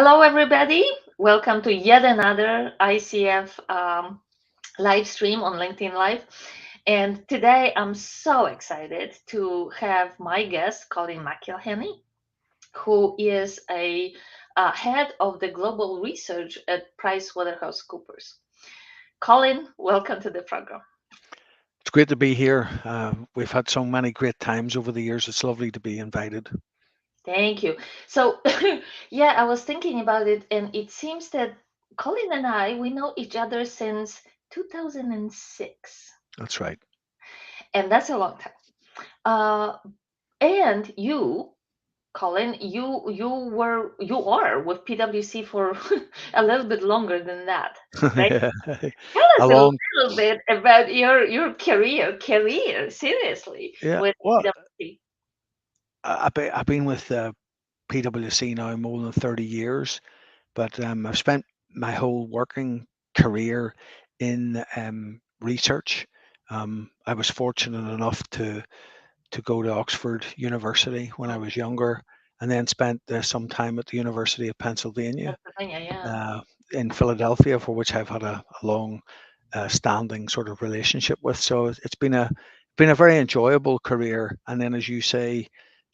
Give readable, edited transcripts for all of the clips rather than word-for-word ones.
Hello, everybody. Welcome to yet another ICF live stream on LinkedIn Live. And today I'm so excited to have my guest, Colin McIlheney, who is a head of the global research at PricewaterhouseCoopers. Colin, welcome to the program. It's great to be here. We've had so many great times over the years. It's lovely to be invited. Thank you. So, yeah, I was thinking about it, and it seems that Colin and we know each other since 2006. That's right. And that's a long time. Uh, and you, Colin, you are with PwC for a little bit longer than that, right? Yeah. Tell A us a long, little bit about your career, seriously, yeah. with Well, PwC. I've been with PwC now more than 30 years, but I've spent my whole working career in research. I was fortunate enough to go to Oxford University when I was younger, and then spent some time at the University of Pennsylvania Pennsylvania, yeah. uh, in Philadelphia, for which I've had a long standing sort of relationship with. So it's been a very enjoyable career. And then, as you say,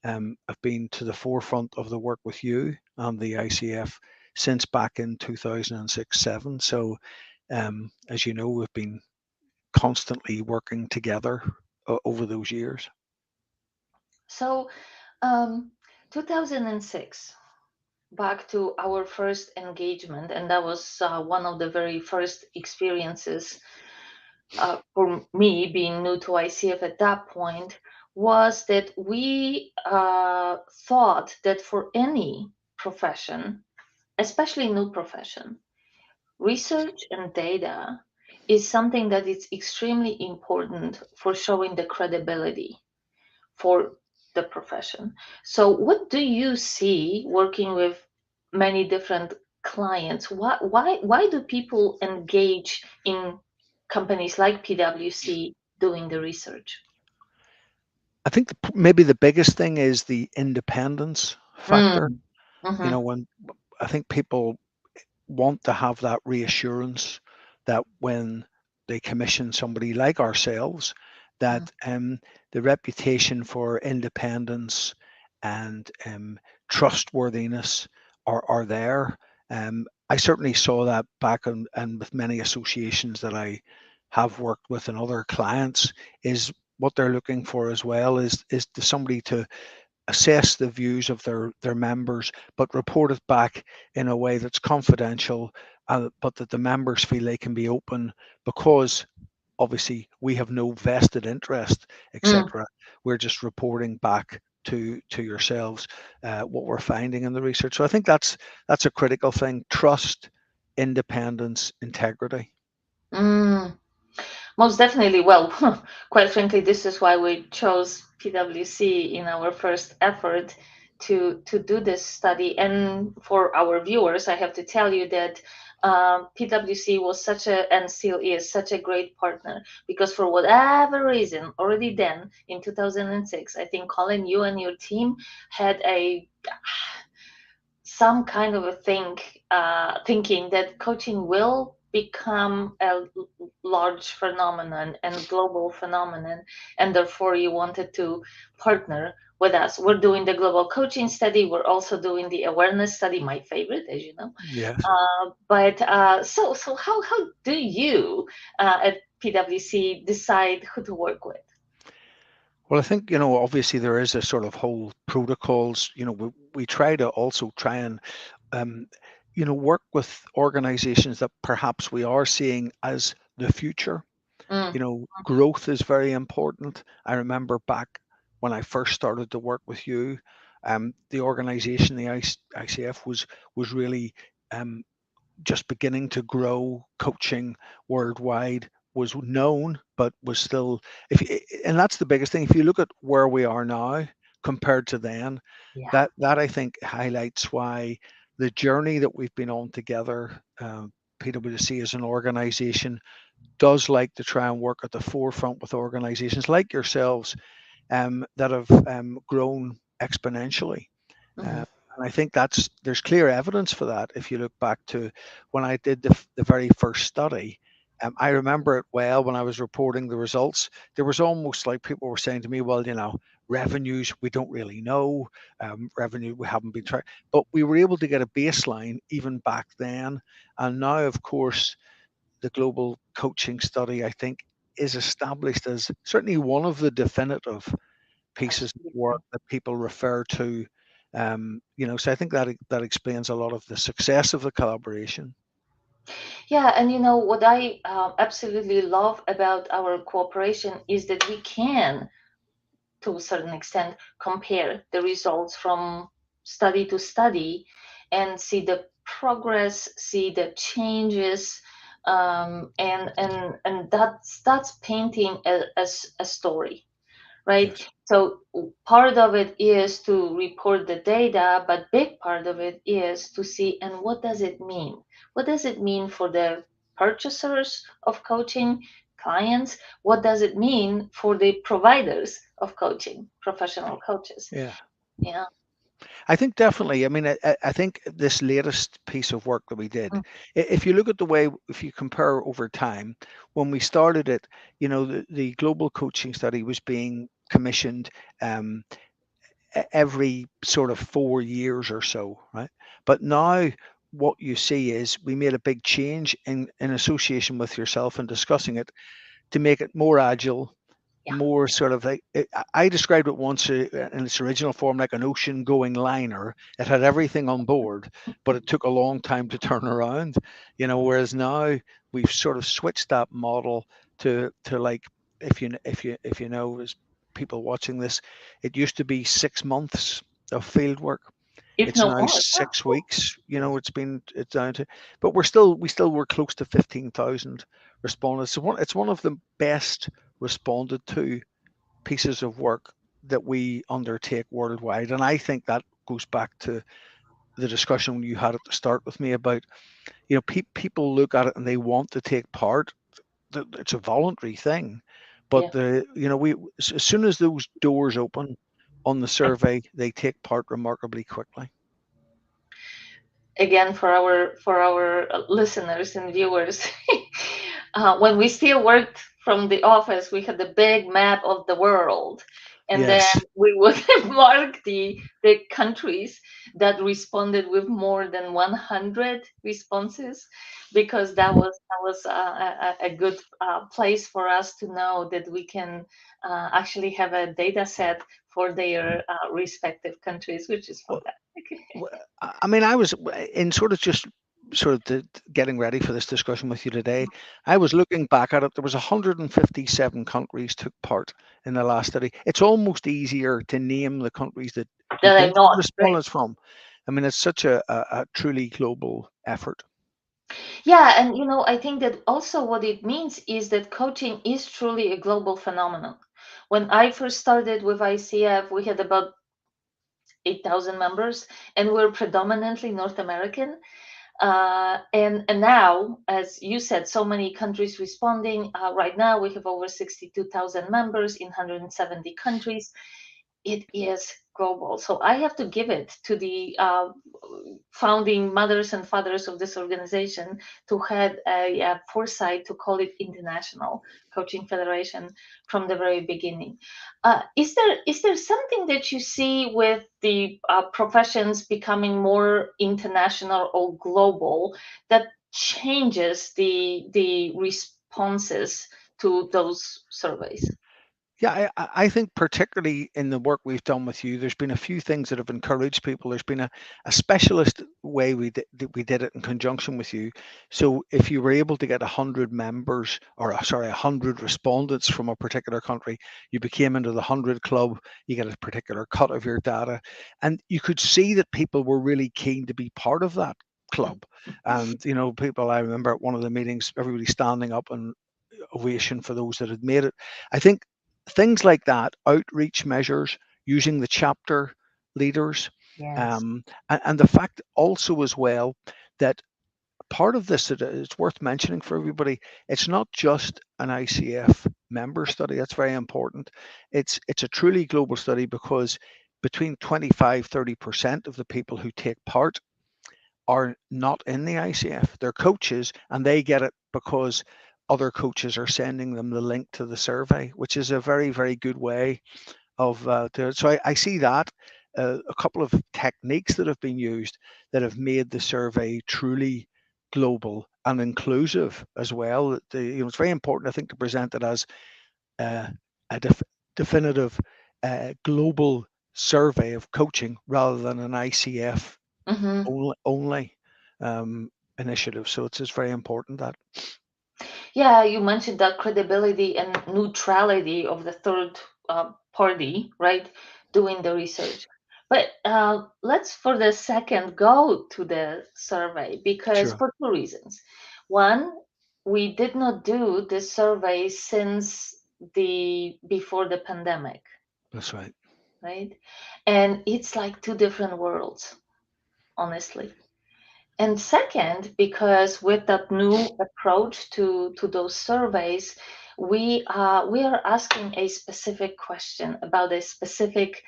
I've been to the forefront of the work with you and the ICF since back in 2006-7. So, as you know, we've been constantly working together over those years. So, um, 2006, back to our first engagement, and that was one of the very first experiences for me being new to ICF at that point, was that we thought that for any profession, especially new profession, research and data is something that is extremely important for showing the credibility for the profession. So, what do you see working with many different clients? Why do people engage in companies like PwC doing the research? I think maybe the biggest thing is the independence factor. Mm, You mm-hmm, know, when I think people want to have that reassurance that when they commission somebody like ourselves, mm, that the reputation for independence and trustworthiness are there. I certainly saw that back and with many associations that I have worked with and other clients is what they're looking for as well is to somebody to assess the views of their members, but report it back in a way that's confidential, but that the members feel they can be open because obviously we have no vested interest, mm. etc. We're just reporting back to yourselves what we're finding in the research. So I think that's a critical thing: trust, independence, integrity. Mm. Most definitely. Well, quite frankly, this is why we chose PwC in our first effort to do this study. And for our viewers, I have to tell you that PwC was such a and still is such a great partner because for whatever reason, already then in 2006, I think Colin, you and your team had a some kind of a thinking that coaching will become a large phenomenon and global phenomenon, and therefore you wanted to partner with us. We're doing the global coaching study. We're also doing the awareness study, my favorite, as you know. Yes. But how do you at PwC decide who to work with? Well, I think, obviously there is a sort of whole protocols. We try to also try and um, work with organizations that perhaps we are seeing as the future. Mm, Growth is very important. I remember back when I first started to work with you, the organization, the ICF, was really um, just beginning to grow. Coaching worldwide was known, but was still, and that's the biggest thing. If you look at where we are now compared to then, yeah. that I think highlights why the journey that we've been on together. PwC as an organization does like to try and work at the forefront with organizations like yourselves that have grown exponentially. Mhm. Uh, And I think there's clear evidence for that. If you look back to when I did the very first study, I remember it well when I was reporting the results. There was almost like people were saying to me, well, revenues, we don't really know. Revenue, we haven't been trying. But we were able to get a baseline even back then. And now, of course, the global coaching study, I think, is established as certainly one of the definitive pieces of work Absolutely. that people refer to. So I think that explains a lot of the success of the collaboration. Yeah, and what I absolutely love about our cooperation is that we can, to a certain extent, compare the results from study to study and see the progress, see the changes, and that's painting a story, right? Yes. So part of it is to report the data, but big part of it is to see, and what does it mean? What does it mean for the purchasers of coaching, clients? What does it mean for the providers of coaching, professional coaches? Yeah. Yeah. I think definitely. I mean, I think this latest piece of work that we did, Mm, if you look at the way, if you compare over time, when we started it, the global coaching study was being commissioned um, every sort of 4 years or so, right? But now what you see is we made a big change in association with yourself and discussing it to make it more agile, yeah. more sort of like I described it once in its original form like an ocean going liner. It had everything on board, but it took a long time to turn around, whereas now we've sort of switched that model to like if you know as people watching this, it used to be 6 months of field work. If It's no now more. Yeah. 6 weeks. Yes. It's down to, but we still were close to 15,000 respondents. So it's one of the best responded to pieces of work that we undertake worldwide, and I think that goes back to the discussion you had at the start with me about people look at it and they want to take part. It's a voluntary thing, but Yeah. we as soon as those doors open on the survey, they take part remarkably quickly. Again, for our listeners and viewers, when we still worked from the office, we had the big map of the world, and then Yes. we would mark the countries that responded with more than 100 responses, because that was a good place for us to know that we can actually have a data set for their respective countries, which is Well, fantastic. I mean, I was in sort of getting ready for this discussion with you today. I was looking back at it. There was 157 countries took part in the last study. It's almost easier to name the countries that we That I'm didn't have not, right? respondents from. I mean, it's such a truly global effort. Yeah, and I think that also what it means is that coaching is truly a global phenomenon. When I first started with ICF, we had about 8,000 members, and we're predominantly North American. And now, as you said, so many countries responding. Right now, we have over 62,000 members in 170 countries. It is global. So I have to give it to the founding mothers and fathers of this organization to had a foresight to call it International Coaching Federation from the very beginning. Is there something that you see with the professions becoming more international or global that changes the responses to those surveys? Yeah, I think particularly in the work we've done with you, there's been a few things that have encouraged people. There's been a specialist way we did it in conjunction with you. So if you were able to get 100 members, or sorry, 100 respondents from a particular country, you became into the 100 club. You get a particular cut of your data, and you could see that people were really keen to be part of that club. And people, I remember at one of the meetings, everybody standing up and ovation for those that had made it. I think things like that, outreach measures, using the chapter leaders, Yes. and the fact also as well that part of this that it's worth mentioning for everybody, it's not just an ICF member study. That's very important. It's a truly global study because between 25-30% of the people who take part are not in the ICF. They're coaches and they get it because other coaches are sending them the link to the survey, which is a very, very good way of so I see that a couple of techniques that have been used that have made the survey truly global and inclusive as well. It's very important, I think, to present it as uh, a definitive global survey of coaching rather than an ICF Hmm. only initiative. So it's just very important that. Yeah, you mentioned that credibility and neutrality of the third party, right, doing the research. But let's for the second go to the survey because Sure, for two reasons. One, we did not do this survey since the before the pandemic, that's right. right? And it's like two different worlds, honestly. And second, because with that new approach to those surveys, we are asking a specific question about a specific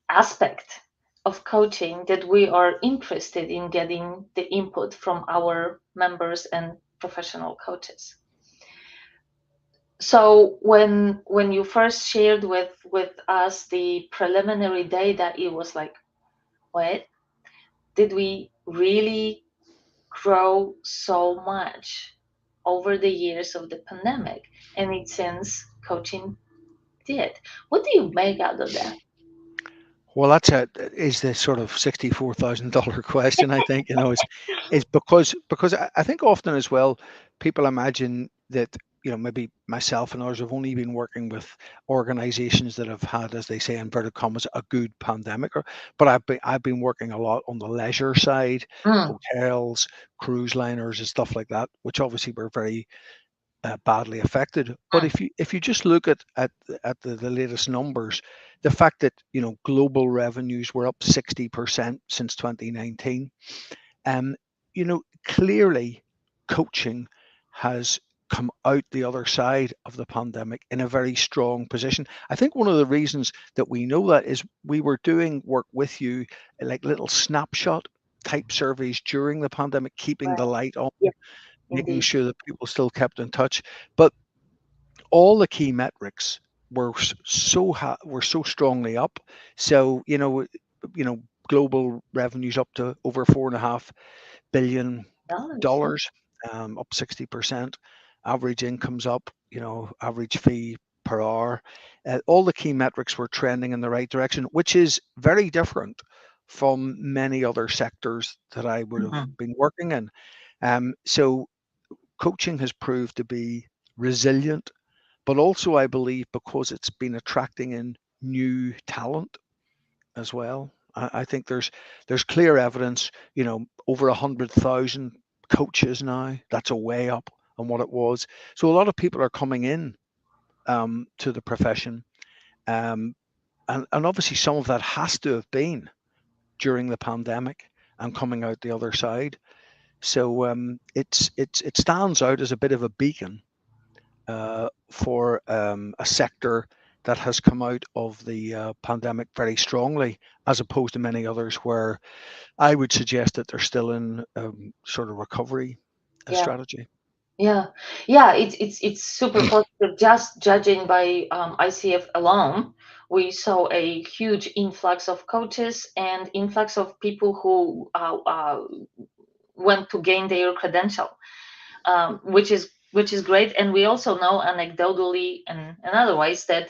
aspect of coaching that we are interested in getting the input from our members and professional coaches. So when you first shared with us the preliminary data, it was like, what? Did we really grow so much over the years of the pandemic? And it seems coaching did. What do you make out of that? Well, is the sort of $64,000 question. I think is because I think often as well people imagine that maybe myself and others have only been working with organizations that have had, as they say, inverted commas, a good pandemic. But I've been working a lot on the leisure side, Mm, hotels, cruise liners, and stuff like that, which obviously were very badly affected. But mm, if you just look at the latest numbers, the fact that global revenues were up 60% since 2019, um, clearly coaching has come out the other side of the pandemic in a very strong position. I think one of the reasons that we know that is we were doing work with you, like little snapshot type surveys during the pandemic, keeping the right. light on, Yeah, making indeed. sure that people still kept in touch. But all the key metrics were so strongly up. So global revenues up to over $4.5 billion, Dollars. up 60%. Average incomes up. Average fee per hour. All the key metrics were trending in the right direction, which is very different from many other sectors that I would have Mhm. been working in. So coaching has proved to be resilient, but also I believe because it's been attracting in new talent as well. I think there's clear evidence. Over 100,000 coaches now. That's a way up on what it was. So a lot of people are coming in to the profession, um, and obviously some of that has to have been during the pandemic and coming out the other side. So it stands out as a bit of a beacon for a sector that has come out of the pandemic very strongly, as opposed to many others where I would suggest that they're still in sort of recovery Yeah, strategy. yeah, yeah. It's super positive. Just judging by ICF alone, we saw a huge influx of coaches and influx of people who went to gain their credential, which is great. And we also know anecdotally and otherwise that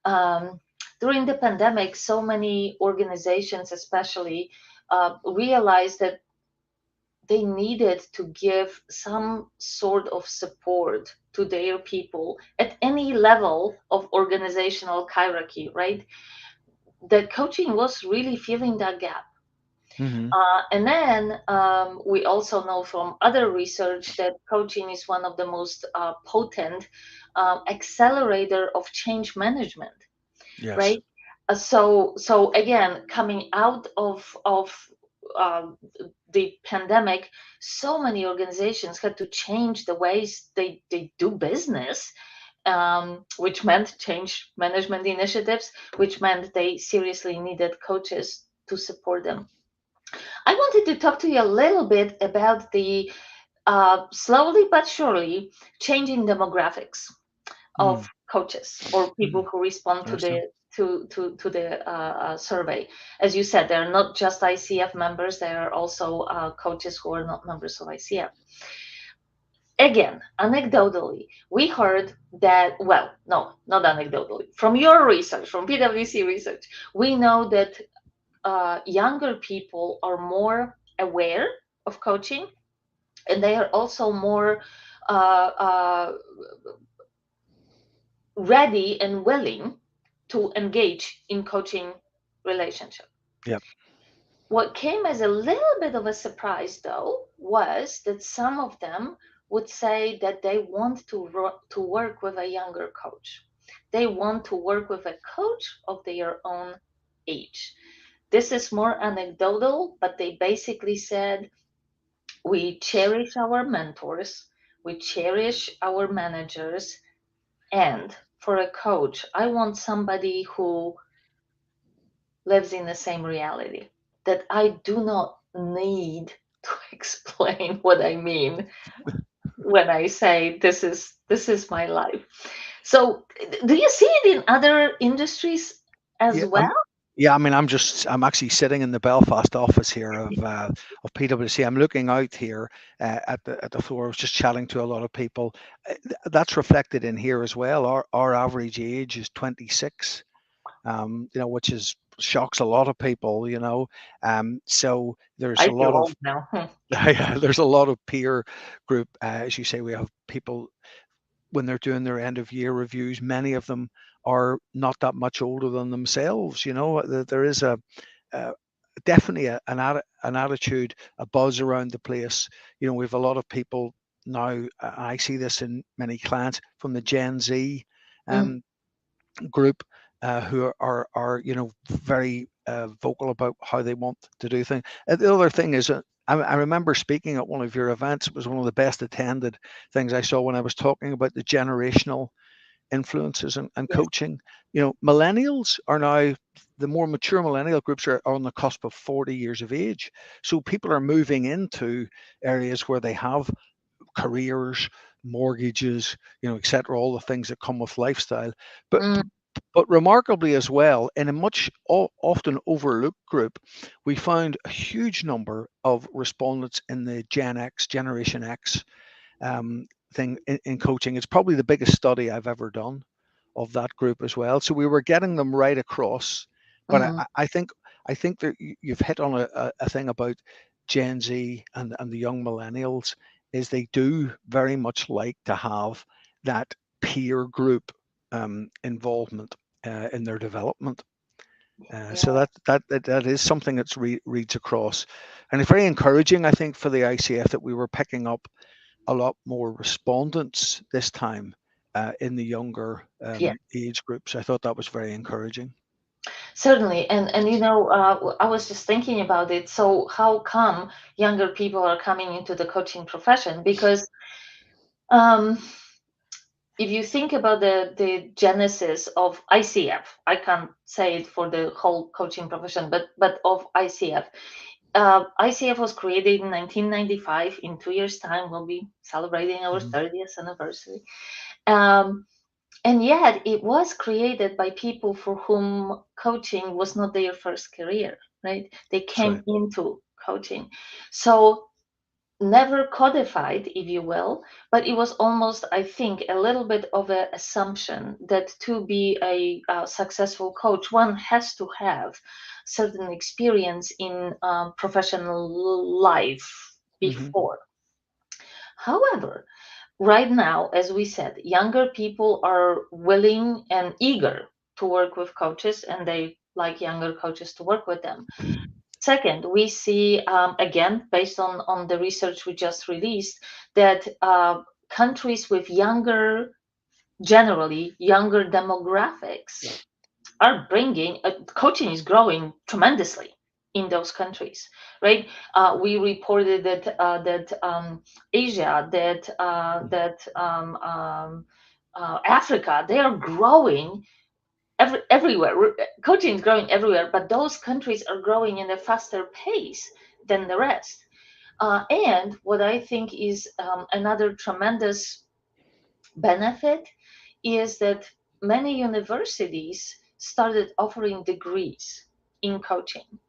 um, during the pandemic, so many organizations, especially, realized that they needed to give some sort of support to their people at any level of organizational hierarchy, right? The coaching was really filling that gap. Hmm. And then we also know from other research that coaching is one of the most potent accelerator of change management, Yes. right? So again, coming out of uh, the pandemic, so many organizations had to change the ways they do business, which meant change management initiatives, which meant they seriously needed coaches to support them. I wanted to talk to you a little bit about the slowly but surely changing demographics of Mm. coaches or people Mm. who respond to Interesting. the survey. As you said, they're not just ICF members; they are also coaches who are not members of ICF. Again, anecdotally, we heard that, well, no, not anecdotally, from your research, from PwC research, we know that younger people are more aware of coaching, and they are also more uh, ready and willing to engage in coaching relationship. Yep. What came as a little bit of a surprise, though, was that some of them would say that they want to work with a younger coach. They want to work with a coach of their own age. This is more anecdotal, but they basically said, we cherish our mentors, we cherish our managers, and for a coach, I want somebody who lives in the same reality, that I do not need to explain what I mean when I say this is my life. So do you see it in other industries as Yeah. well? Yeah. I mean, I'm actually sitting in the Belfast office here of PwC. I'm looking out here at the floor. I was just chatting to a lot of people. That's reflected in here as well. Our average age is 26. Which is shocks a lot of people. So there's I a feel lot of old now. there's a lot of peer group. As you say, we have people when they're doing their end of year reviews. Many of them are not that much older than themselves. There is uh, definitely an attitude, a buzz around the place. We have a lot of people now. I see this in many clients from the Gen Z. Mm, Um, Group who are very vocal about how they want to do things. And the other thing is, I remember speaking at one of your events. It was one of the best attended things I saw when I was talking about the generational influences and yes. coaching. Millennials are now the more mature millennial groups are on the cusp of 40 years of age. So people are moving into areas where they have careers, mortgages, etc., all the things that come with lifestyle. But Mm, but remarkably as well, in a much often overlooked group, we found a huge number of respondents in the Gen X, Generation X thing in coaching. It's probably the biggest study I've ever done of that group as well. So we were getting them right across. But mm, I think that you've hit on a thing about Gen Z and the young millennials is they do very much like to have that peer group involvement in their development. yeah. So that is something that's reads across, and it's very encouraging. I think for the ICF that we were picking up a lot more respondents this time in the younger Yeah. age groups. I thought that was very encouraging. Certainly, and I was just thinking about it. So how come younger people are coming into the coaching profession? Because um, if you think about the genesis of ICF, I can't say it for the whole coaching profession, but of ICF. ICF was created in 1995. In 2 years' time, we'll be celebrating our Mhm. 30th anniversary. Um, and yet, it was created by people for whom coaching was not their first career, right? They That's came right. into coaching. So, never codified, if you will, but it was almost, I think, a little bit of an assumption that to be a successful coach, one has to have certain experience in professional life Hmm. before. However, right now, as we said, younger people are willing and eager to work with coaches, and they like younger coaches to work with them. Second, we see, again, based on the research we just released, that countries with generally younger demographics are bringing, coaching is growing tremendously in those countries, right? We reported that Asia, that Africa, they are growing everywhere. Coaching is growing everywhere, but those countries are growing in a faster pace than the rest. And what I think is another tremendous benefit is that many universities started offering degrees in coaching,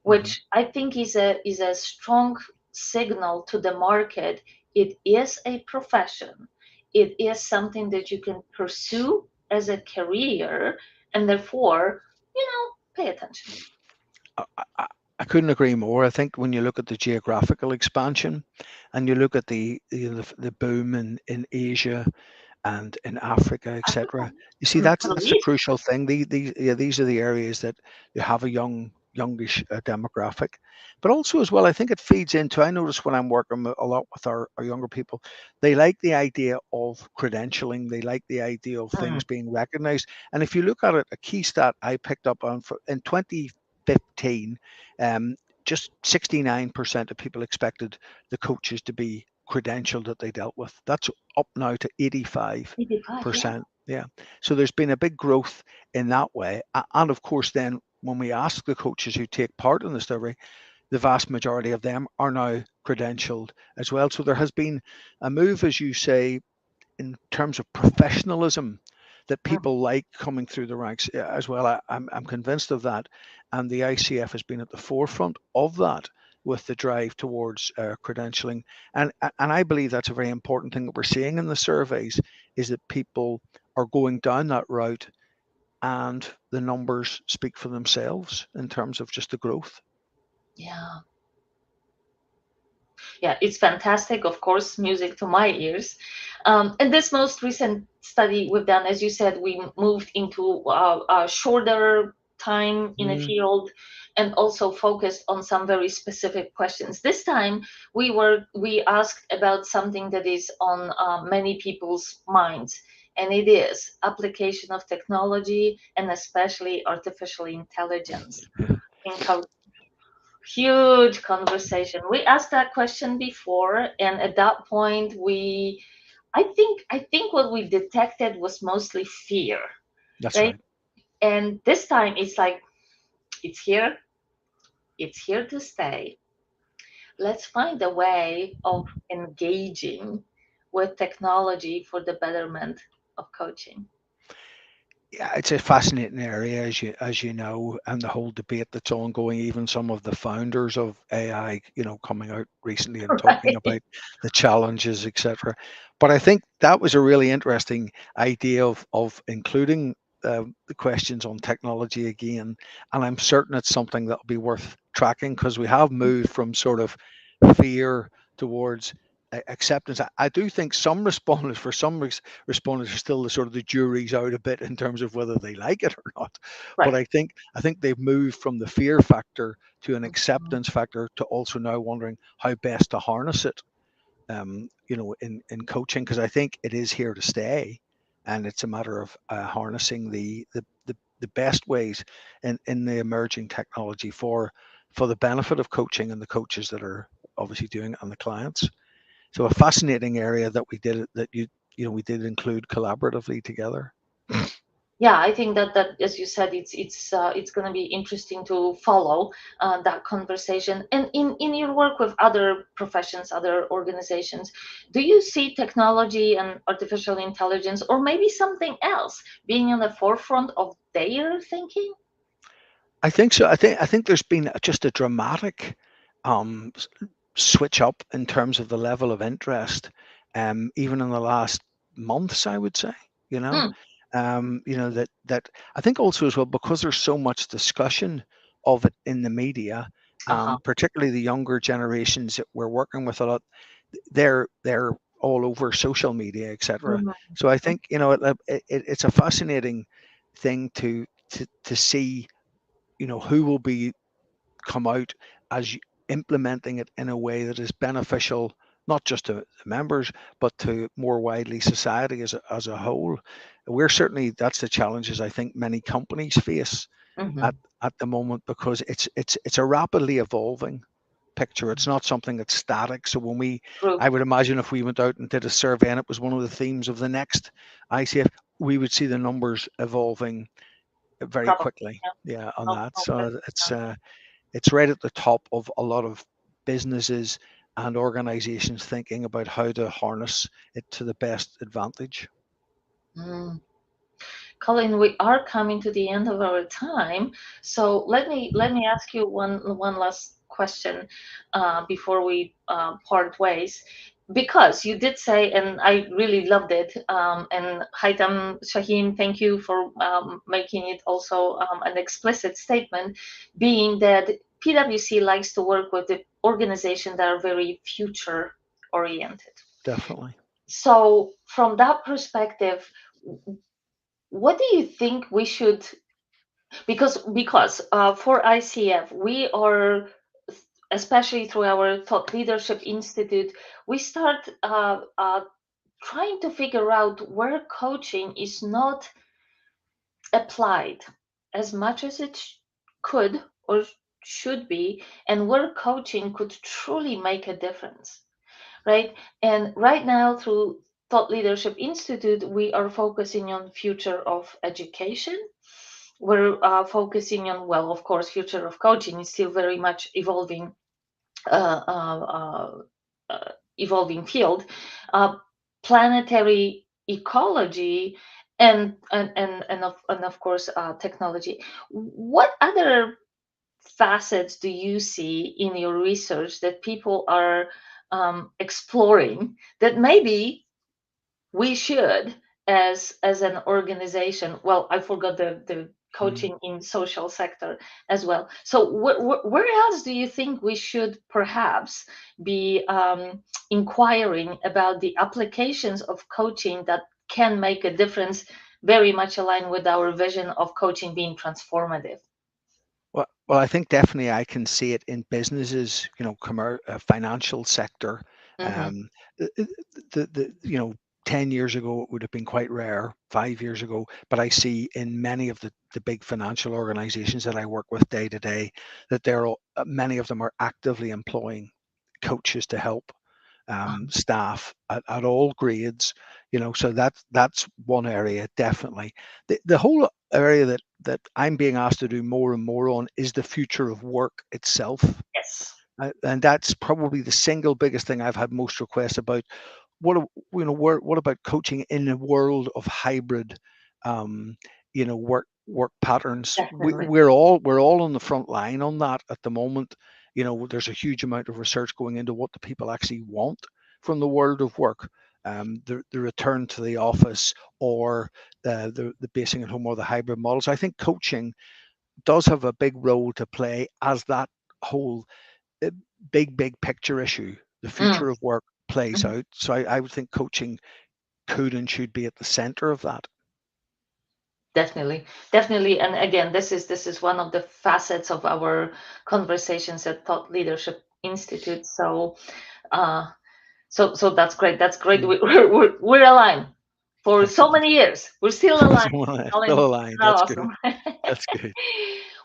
Mhm. which I think is a strong signal to the market. It is a profession. It is something that you can pursue as a career, and therefore, pay attention. I, I, I couldn't agree more. I think when you look at the geographical expansion and you look at the boom in Asia and in Africa, Africa, etc. You see, that's Middle the East. crucial thing. These are the areas that you have a youngish demographic, but also as well, I think it feeds into. I notice when I'm working a lot with our younger people, they like the idea of credentialing. They like the idea of Mm, things being recognized. And if you look at it, a key stat I picked up on in 2015, um, just 69% of people expected the coaches to be credentialed that they dealt with. That's up now to 85, yeah. 85%. Yeah. So there's been a big growth in that way. And of course, then when we ask the coaches who take part in the survey, the vast majority of them are now credentialed as well. So there has been a move, as you say, in terms of professionalism that Mm. people like coming through the ranks as well. I'm convinced of that. And the ICF has been at the forefront of that with the drive towards credentialing. And I believe that's a very important thing that we're seeing in the surveys is that people are going down that route and the numbers speak for themselves in terms of just the growth. Yeah, yeah, it's fantastic. Of course, music to my ears. And this most recent study we've done, as you said, we moved into a shorter time in a Mm, field, and also focused on some very specific questions. This time, we asked about something that is on many people's minds, and it is application of technology and especially artificial intelligence in huge conversation. We asked that question before, and at that point, I think what we detected was mostly fear, that's right? right. And this time, it's like it's here, it's here to stay. Let's find a way of engaging with technology for the betterment of coaching. Yeah, it's a fascinating area, as you know, and the whole debate that's ongoing. Even some of the founders of AI, coming out recently and talking Right? about the challenges, etc. But I think that was a really interesting idea of including the questions on technology again, and I'm certain it's something that'll be worth tracking because we have moved from sort of fear towards acceptance. I do think some respondents, for some respondents, are still the sort of the jury's out a bit in terms of whether they like it or not. But Right. I think they've moved from the fear factor to an Mhm. acceptance factor to also now wondering how best to harness it. In coaching, because I think it is here to stay, and it's a matter of harnessing the best ways in the emerging technology for the benefit of coaching and the coaches that are obviously doing it and the clients. So a fascinating area that we did include collaboratively together. Yeah, I think that as you said, it's going to be interesting to follow that conversation. And in your work with other professions, other organizations, do you see technology and artificial intelligence, or maybe something else, being on the forefront of their thinking? I think so. I think there's been just a dramatic um, s- switch up in terms of the level of interest, even in the last months, I would say. You know, Mm, that I think also as well because there's so much discussion of it in the media, uh-huh. particularly the younger generations that we're working with a lot. They're all over social media, etc. Mhm. So I think it's a fascinating thing to see who will be come out as implementing it in a way that is beneficial not just to the members but to more widely society as a whole. We're certainly that's the challenges I think many companies face at Mhm. at the moment because it's a rapidly evolving. picture. It's not something that's static. So True. I would imagine if we went out and did a survey and it was one of the themes of the next ICF, we would see the numbers evolving very Probably. quickly. Yeah. Yeah, on No, that. no So question. it's right at the top of a lot of businesses and organizations thinking about how to harness it to the best advantage. Mm. Colin, we are coming to the end of our time, so let me ask you one last question before we part ways, because you did say, and I really loved it. And Haitam Shaheen, thank you for making it also an explicit statement, being that PwC likes to work with the organizations that are very future oriented. Definitely. So, from that perspective, what do you think we should, because for ICF we are, especially through our Thought Leadership Institute, we start trying to figure out where coaching is not applied as much as it could or should be, and where coaching could truly make a difference, right? And right now, through Thought Leadership Institute, we are focusing on future of education. We're focusing on, well, of course, future of coaching is still very much uh, uh, uh, evolving field. Uh, Planetary ecology, and of course technology. What other facets do you see in your research that people are exploring that maybe we should, as an organization, well, I forgot the Mm. coaching in social sector as well. So where else do you think we should perhaps be inquiring about the applications of coaching that can make a difference, very much aligned with our vision of coaching being transformative? Well, I think definitely I can see it in businesses, financial sector. Hmm. Um, the 10 years ago, it would have been quite rare, 5 years ago, but I see in many of the big financial organizations that I work with day to day that many of them are actively employing coaches to help staff at all grades. So that's one area definitely. The whole area that I'm being asked to do more and more on is the future of work itself. Yes. And that's probably the single biggest thing I've had most requests about. What about coaching in a world of hybrid, work patterns? Definitely. We're all on the front line on that at the moment. There's a huge amount of research going into what the people actually want from the world of work. The return to the office, or the basing at home, or the hybrid models. I think coaching does have a big role to play as that whole uh, big picture issue, the Mm. future of work, plays Mhm. out. So I would think coaching could and should be at the center of that. Definitely, definitely. And again, this is one of the facets of our conversations at Thought Leadership Institute. Uh, so that's great. That's great. Mm. We're aligned for so Excellent. many years. We're still aligned, Still Colin. aligned. That's good. Awesome. That's good.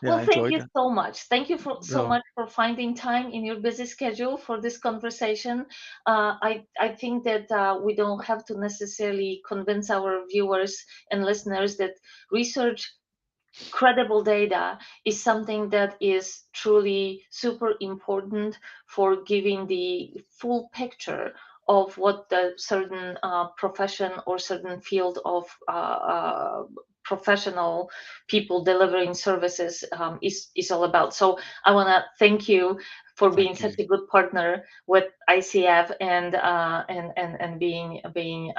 Yeah, Well, I thank enjoyed you that. so much. Thank you so No, much for finding time in your busy schedule for this conversation. I think that we don't have to necessarily convince our viewers and listeners that research, credible data, is something that is truly super important for giving the full picture of what the certain profession or certain field of professional people delivering services is all about. So I want to thank you for being thank such you. a good partner with ICF, and being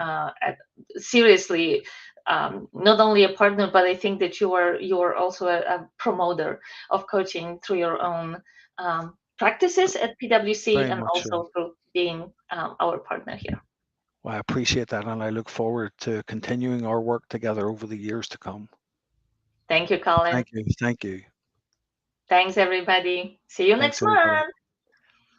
seriously, not only a partner, but I think that you are also a promoter of coaching through your own practices at PwC, Very and much so. also through being our partner here. Well, I appreciate that, and I look forward to continuing our work together over the years to come. Thank you, Colin. Thank you. Thank you. Thanks, everybody. See you Thanks, next everybody. month.